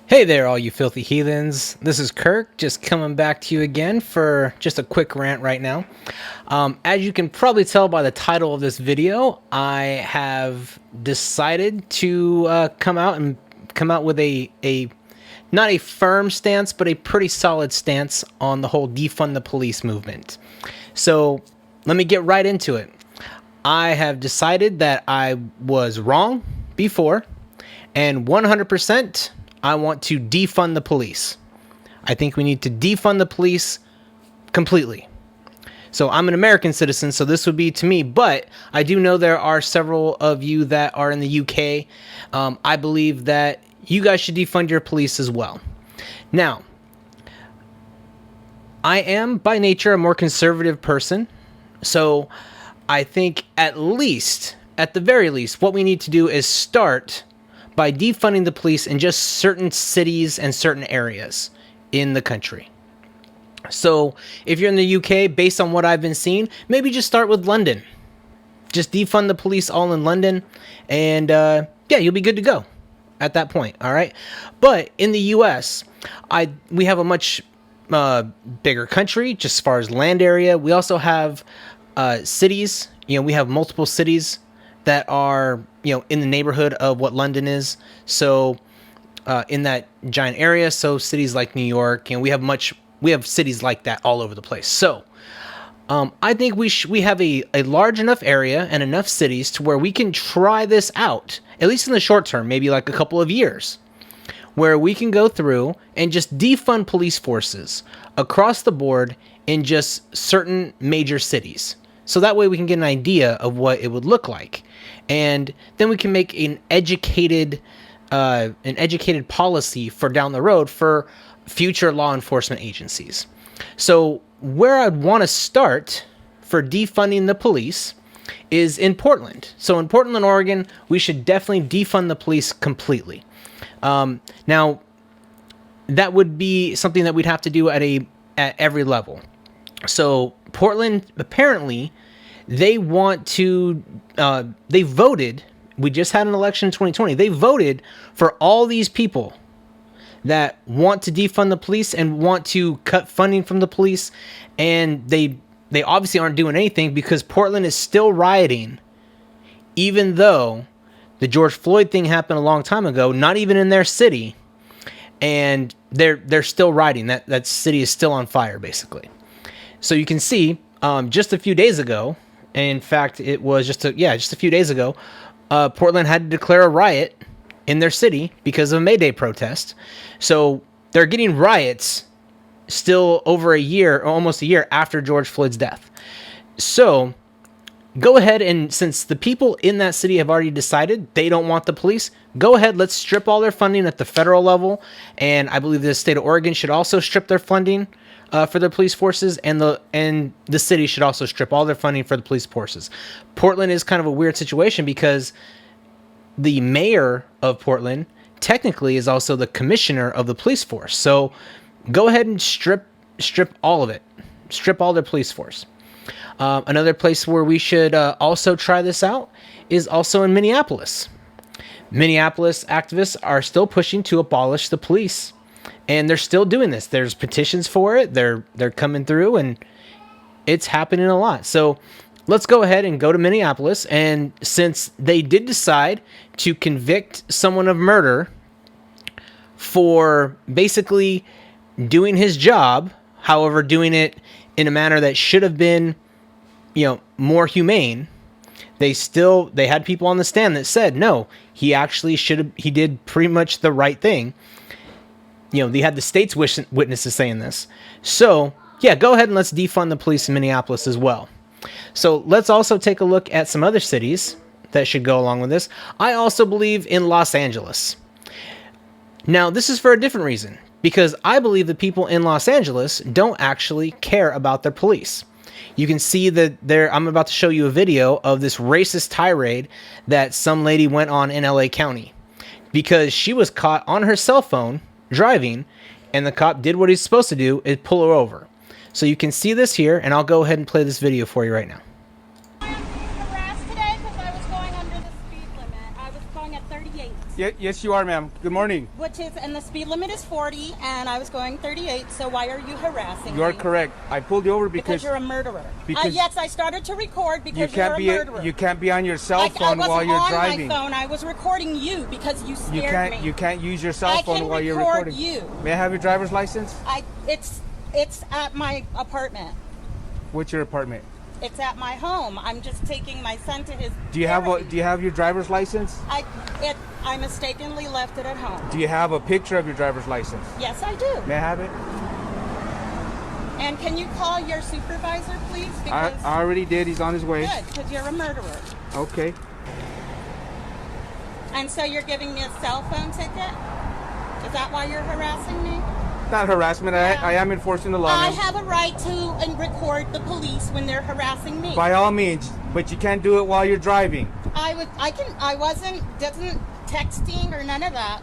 Hey there, all you filthy heathens. This is Kirk, just coming back to you again for just a quick rant right now. As you can probably tell by the title of this video, I have decided to come out with a not a firm stance, but a pretty solid stance on the whole defund the police movement. So let me get right into it. I have decided that I was wrong before, and 100%. I want to defund the police. I think we need to defund the police completely. So I'm an American citizen, so this would be to me, but I do know there are several of you that are in the UK. I believe that you guys should defund your police as well. Now, I am by nature a more conservative person, so I think at the very least, what we need to do is start by defunding the police in just certain cities and certain areas in the country. So if you're in the UK, based on what I've been seeing, maybe just start with London. Just defund the police all in London, and yeah, you'll be good to go at that point. All right. But in the US, we have a much bigger country, just as far as land area. We also have cities. We have multiple cities that are in the neighborhood of what London is. So in that giant area, so cities like New York, we have cities like that all over the place. So I think we have a large enough area and enough cities to where we can try this out, at least in the short term, maybe like a couple of years, where we can go through and just defund police forces across the board in just certain major cities. So that way we can get an idea of what it would look like. And then we can make an educated policy for down the road for future law enforcement agencies. So where I'd want to start for defunding the police is in Portland. So in Portland, Oregon, we should definitely defund the police completely. Now, that would be something that we'd have to do at every level. So Portland, apparently, they want to, they voted, we just had an election in 2020, they voted for all these people that want to defund the police and want to cut funding from the police, and they obviously aren't doing anything because Portland is still rioting, even though the George Floyd thing happened a long time ago, not even in their city, and they're still rioting. That city is still on fire, basically. So you can see, just a few days ago, in fact, it was just a few days ago, Portland had to declare a riot in their city because of a May Day protest. So they're getting riots still over a year, or almost a year after George Floyd's death. So go ahead, and since the people in that city have already decided they don't want the police, go ahead, let's strip all their funding at the federal level. And I believe the state of Oregon should also strip their funding for their police forces, and the city should also strip all their funding for the police forces. Portland is kind of a weird situation because the mayor of Portland technically is also the commissioner of the police force. So go ahead and strip all of it. Strip all their police force. Another place where we should also try this out is also in Minneapolis. Minneapolis activists are still pushing to abolish the police. And they're still doing this. There's petitions for it. They're coming through, and it's happening a lot. So let's go ahead and go to Minneapolis. And since they did decide to convict someone of murder for basically doing his job, however, doing it in a manner that should have been, more humane, they had people on the stand that said, no, he did pretty much the right thing. They had the state's witnesses saying this. So, yeah, go ahead and let's defund the police in Minneapolis as well. So let's also take a look at some other cities that should go along with this. I also believe in Los Angeles. Now, this is for a different reason, because I believe the people in Los Angeles don't actually care about their police. You can see that I'm about to show you a video of this racist tirade that some lady went on in LA County because she was caught on her cell phone driving, and the cop did what he's supposed to do, is pull her over. So you can see this here, and I'll go ahead and play this video for you right now. I was being harassed today because I was going under the speed limit. I was going at 30 38. Yes, you are, ma'am. Good morning. And the speed limit is 40, and I was going 38, so why are you harassing me? You are correct. I pulled you over Because you're a murderer. Yes, I started to record because you're a murderer. You can't be on your cell phone while you're driving. I wasn't on my phone. I was recording you because you scared me. You can't use your cell phone while you're recording. I can record you. May I have your driver's license? It's at my apartment. What's your apartment? It's at my home. I'm just taking my son to his. Do you have your driver's license? I mistakenly left it at home. Do you have a picture of your driver's license? Yes, I do. May I have it? And can you call your supervisor, please? I already did. He's on his way. Good, because you're a murderer. Okay. And so you're giving me a cell phone ticket? Is that why you're harassing me? Not harassment. Yeah. I am enforcing the law. I have a right to record the police when they're harassing me. By all means, but you can't do it while you're driving. I wasn't texting or none of that.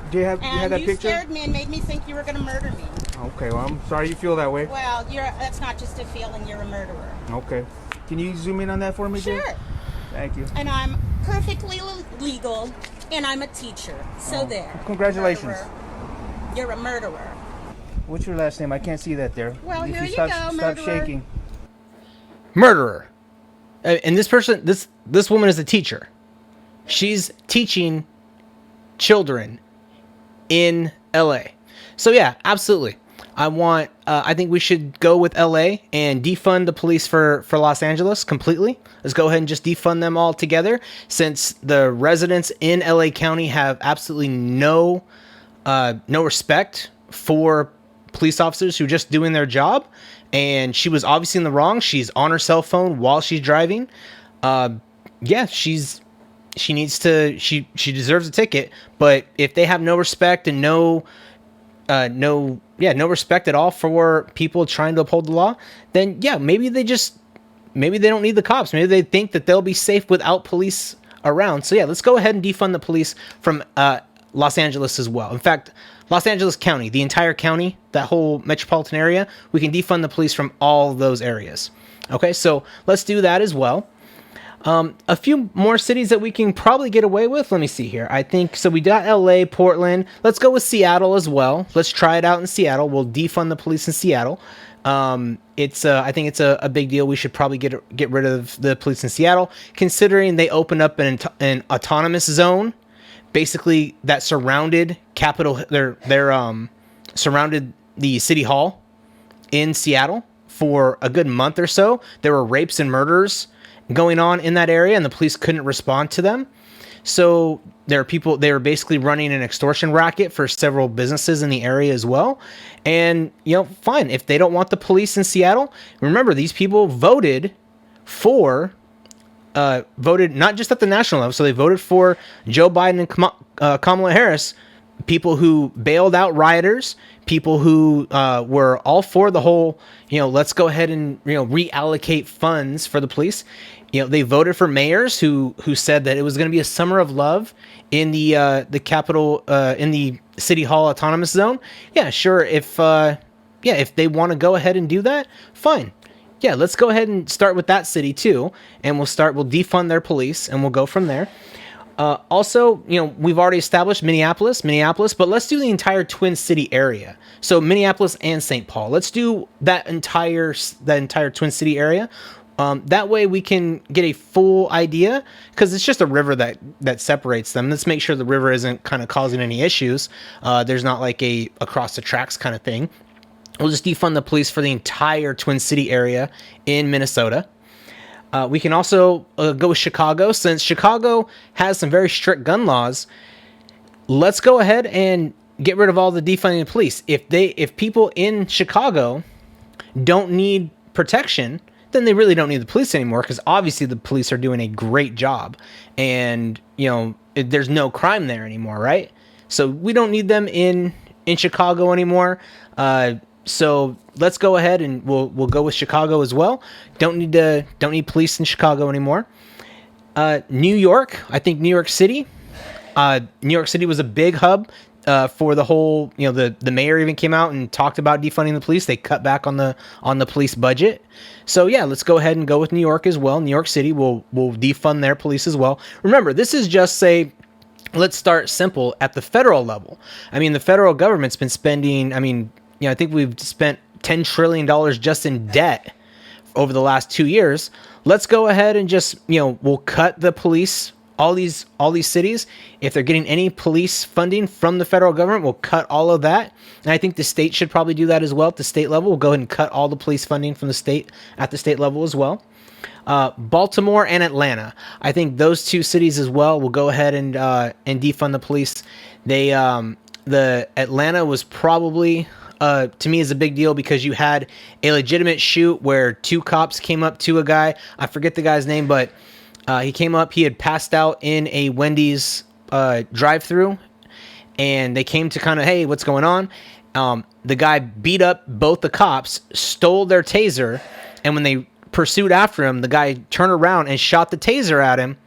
Do you have that picture? You scared me and made me think you were going to murder me. Okay, well, I'm sorry you feel that way. Well, that's not just a feeling. You're a murderer. Okay. Can you zoom in on that for me, Sure. Jay? Thank you. And I'm perfectly legal, and I'm a teacher. So there. Congratulations. Murderer. You're a murderer. What's your last name? I can't see that there. Well, here you go, murderer. Stop shaking. Murderer. And this woman is a teacher. She's teaching children in LA. So yeah, absolutely. I think we should go with LA and defund the police for Los Angeles completely. Let's go ahead and just defund them all together, since the residents in LA County have absolutely no respect for police officers who are just doing their job. And she was obviously in the wrong. She's on her cell phone while she's driving. She deserves a ticket. But if they have no respect and no respect at all for people trying to uphold the law, then yeah, maybe they don't need the cops. Maybe they think that they'll be safe without police around. So yeah, let's go ahead and defund the police from Los Angeles as well. In fact, Los Angeles County, the entire county, that whole metropolitan area, we can defund the police from all those areas. Okay, so let's do that as well. A few more cities that we can probably get away with. Let me see here. I think, so we got LA, Portland. Let's go with Seattle as well. Let's try it out in Seattle. We'll defund the police in Seattle. I think it's a big deal. We should probably get rid of the police in Seattle, considering they opened up an autonomous zone, basically that surrounded surrounded the city hall in Seattle for a good month or so. There were rapes and murders going on in that area, and the police couldn't respond to them. So they were basically running an extortion racket for several businesses in the area as well. And, fine. If they don't want the police in Seattle, remember, these people voted not just at the national level. So they voted for Joe Biden and Kamala Harris, people who bailed out rioters, people who were all for the whole, let's go ahead and, reallocate funds for the police. They voted for mayors who said that it was going to be a summer of love in the capital, in the city hall autonomous zone. Yeah, sure. If they want to go ahead and do that, fine. Yeah, let's go ahead and start with that city too, and we'll defund their police, and we'll go from there. Also, we've already established Minneapolis, but let's do the entire Twin City area. So Minneapolis and St. Paul. Let's do that entire Twin City area. That way we can get a full idea, because it's just a river that separates them. Let's make sure the river isn't kind of causing any issues. There's not like a across the tracks kind of thing. We'll just defund the police for the entire Twin City area in Minnesota. We can also go with Chicago. Since Chicago has some very strict gun laws, let's go ahead and get rid of all the defunding the police. If people in Chicago don't need protection, then they really don't need the police anymore, because obviously the police are doing a great job, and there's no crime there anymore, right? So we don't need them in Chicago anymore. So let's go ahead and we'll go with Chicago as well. Don't need police in Chicago anymore. New York, I think New York City. New York City was a big hub for the whole. The mayor even came out and talked about defunding the police. They cut back on the police budget. So yeah, let's go ahead and go with New York as well. New York City will defund their police as well. Remember, this is just say let's start simple at the federal level. I mean, the federal government's been spending, I think we've spent $10 trillion just in debt over the last 2 years. Let's go ahead and just, we'll cut the police, all these cities. If they're getting any police funding from the federal government, we'll cut all of that. And I think the state should probably do that as well. At the state level, we'll go ahead and cut all the police funding from the state at the state level as well. Baltimore and Atlanta, I think those two cities as well will go ahead and defund the police. The Atlanta was probably, to me, is a big deal because you had a legitimate shoot where two cops came up to a guy. I forget the guy's name, but he came up. He had passed out in a Wendy's drive-through, and they came to kind of, hey, what's going on? The guy beat up both the cops, stole their taser, and when they pursued after him, the guy turned around and shot the taser at him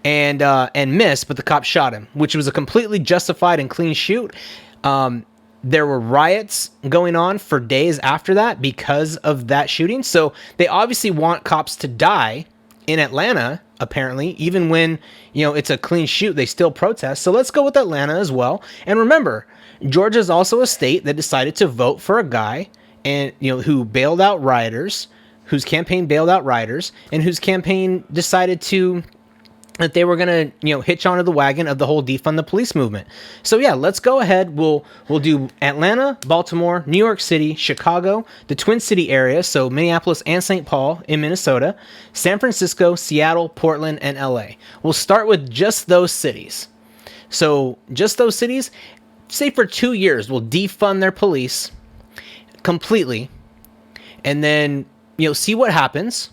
and missed, but the cop shot him, which was a completely justified and clean shoot. There were riots going on for days after that because of that shooting. So they obviously want cops to die in Atlanta, apparently. Even when, it's a clean shoot, they still protest. So let's go with Atlanta as well. And remember, Georgia is also a state that decided to vote for a guy and who bailed out rioters, whose campaign bailed out rioters, and whose campaign decided that they were going to, hitch onto the wagon of the whole defund the police movement. So yeah, let's go ahead. We'll do Atlanta, Baltimore, New York City, Chicago, the Twin City area, so Minneapolis and St. Paul in Minnesota, San Francisco, Seattle, Portland, and LA. We'll start with just those cities. So just those cities, say for 2 years, we'll defund their police completely, and then see what happens.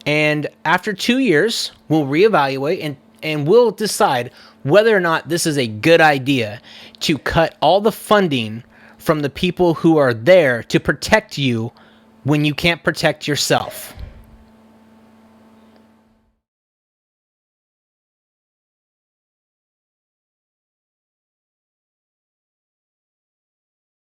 And after 2 years, we'll reevaluate and we'll decide whether or not this is a good idea to cut all the funding from the people who are there to protect you when you can't protect yourself.